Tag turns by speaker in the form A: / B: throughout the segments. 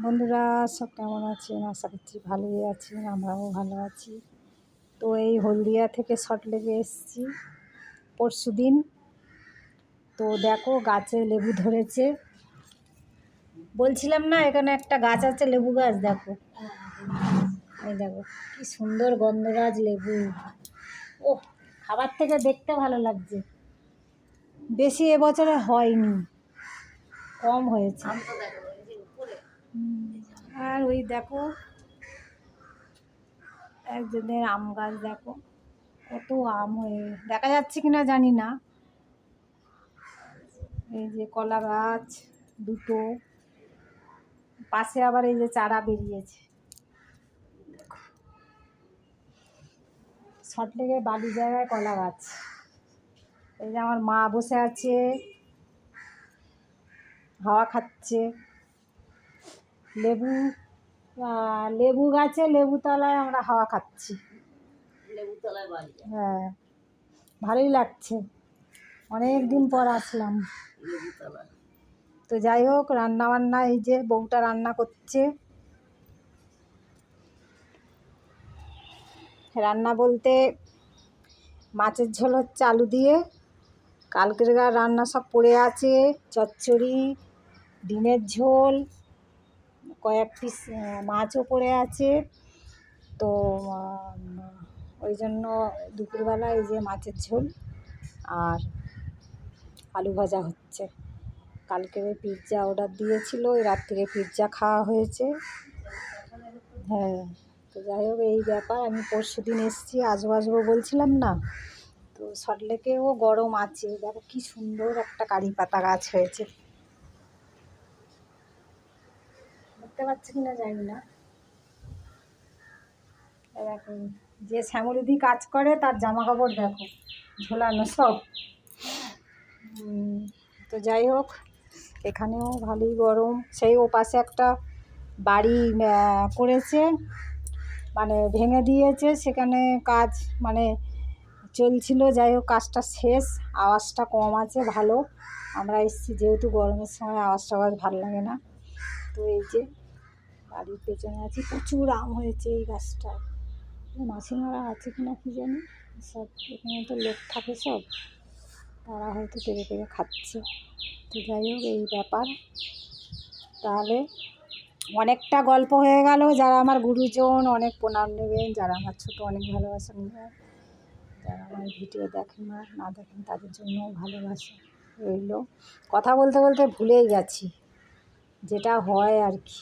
A: বন্ধুরা সব কেমন আছেন? আশা করছি ভালোই আছেন, আমরাও ভালো আছি। তো এই হলদিয়া থেকে সল্টলেকে এসেছি পরশুদিন। তো দেখো গাছে লেবু ধরেছে। বলছিলাম না এখানে একটা গাছ আছে, লেবু গাছ। দেখো, এই দেখো কি সুন্দর গন্ধরাজ লেবু। ও, খাবার থেকে দেখতে ভালো লাগছে। বেশি এবছরে হয়নি, কম হয়েছে। আর ওই দেখো একজনের আম গাছ, দেখো কত আম হয়ে দেখা যাচ্ছে কিনা জানি না। এই যে কলা গাছ দুটো, পাশে আবার এই যে চারা বেরিয়েছে। সল্টলেকে বালি জায়গায় কলা গাছ। এই যে আমার মা বসে আছে, হাওয়া খাচ্ছে। লেবু লেবু গাছে লেবু তলায় আমরা হাওয়া খাচ্ছি। হ্যাঁ, ভালোই লাগছে, অনেক দিন পর আসলাম। তো যাই হোক, রান্না বান্না এই যে বউটা রান্না করছে। রান্না বলতে মাছের ঝোল হচ্ছে আলু দিয়ে। কালকের রান্না সব পড়ে আছে, চচ্চড়ি, ডিমের ঝোল, কয়েক পিস মাছও পড়ে আছে। তো ওই জন্য দুপুরবেলা এই যে মাছের ঝোল আর আলু ভাজা হচ্ছে। কালকে পিৎজা অর্ডার দিয়েছিল, ওই রাত্রে পিৎজা খাওয়া হয়েছে। হ্যাঁ, তো যাই হোক এই ব্যাপার। আমি পরশুদিন এসেছি, আসবো আসবো বলছিলাম না। তো সল্টলেকেও গরম আছে। দেখো কি সুন্দর একটা কারি পাতা গাছ হয়েছে, দেখতে পাচ্ছি কিনা জানি না। দেখো যে শ্যামলিদি কাজ করে তার জামা কাপড় দেখো ঝোলানো সব। তো যাই হোক, এখানেও ভালোই গরম। সেই ও পাশে একটা বাড়ি করেছে, মানে ভেঙে দিয়েছে, সেখানে কাজ মানে চলছিল। যাই হোক কাজটা শেষ, আওয়াজটা কম আছে, ভালো। আমরা এসেছি যেহেতু গরমের সময় আওয়াজ টাওয়াজ ভালো লাগে না। তো এই যে বাড়ির পেছনে আছি, প্রচুর আম হয়েছে এই গাছটায়। মাসিমারা আছে কিনা কি জানি, সব এখানে তো লোক থাকে সব, তারা হয়তো পেরে পেরে খাচ্ছে। তো যাই হোক এই ব্যাপার। তাহলে অনেকটা গল্প হয়ে গেল। যারা আমার গুরুজন অনেক প্রণাম নেবেন, যারা আমার ছোটো অনেক ভালোবাসা নেবেন, যারা আমার ভিডিও দেখেন না দেখেন তাদের জন্যও ভালোবাসা রইল। কথা বলতে বলতে ভুলেই গেছি যেটা হয় আর কি।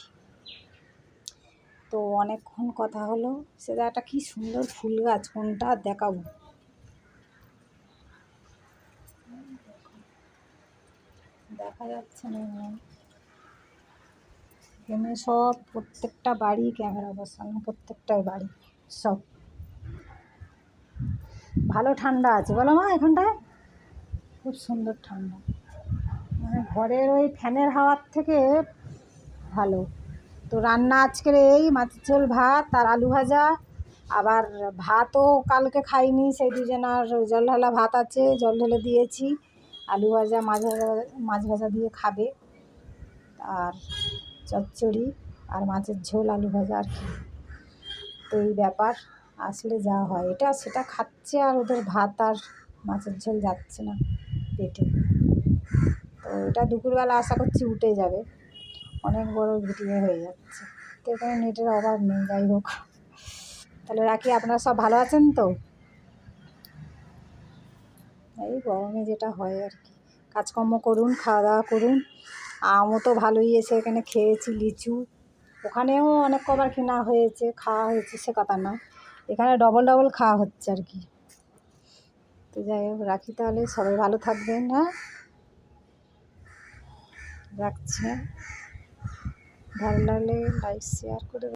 A: তো অনেকক্ষণ কথা হলো। সেটা একটা কি সুন্দর ফুল গাছ, কোনটা দেখাবো, দেখা যাচ্ছে না। এখানে সব প্রত্যেকটা বাড়ি ক্যামেরা বসানো, প্রত্যেকটাই বাড়ি সব। ভালো ঠান্ডা আছে বলো মা, এখানটায় খুব সুন্দর ঠান্ডা, মানে ঘরের ওই ফ্যানের হাওয়ার থেকে ভালো। তো রান্না আজকের এই মাছের ঝোল, ভাত আর আলু ভাজা। আবার ভাতও কালকে খাইনি, সেই দুজনার জল ঢালা ভাত আছে, জল ঢেলে দিয়েছি। আলু ভাজা, মাছ ভাজা দিয়ে খাবে। আর চচ্চড়ি আর মাছের ঝোল, আলু ভাজা আর কি। তো এই ব্যাপার, আসলে যা হয় এটা সেটা খাচ্ছে, আর ওদের ভাত আর মাছের ঝোল যাচ্ছে না পেটে। তো এটা দুপুরবেলা আশা করছি উঠে যাবে, অনেক বড় ভিডিও হয়ে যাচ্ছে। তো এখানে নেটের অভাব নেই। যাই হোক, তাহলে রাখি। আপনারা সব ভালো আছেন তো? এই গরমে যেটা হয় আর কি। কাজকর্ম করুন, খাওয়া দাওয়া করুন। আমও তো ভালোই এসে এখানে খেয়েছি, লিচু ওখানেও অনেক কবার কেনা হয়েছে, খাওয়া হয়েছে, সে কথা না, এখানে ডবল ডবল খাওয়া হচ্ছে আর কি। তো যাই হোক রাখি, তাহলে সবাই ভালো থাকবেন। হ্যাঁ, রাখছি। ভালো লাগলে লাইক শেয়ার করে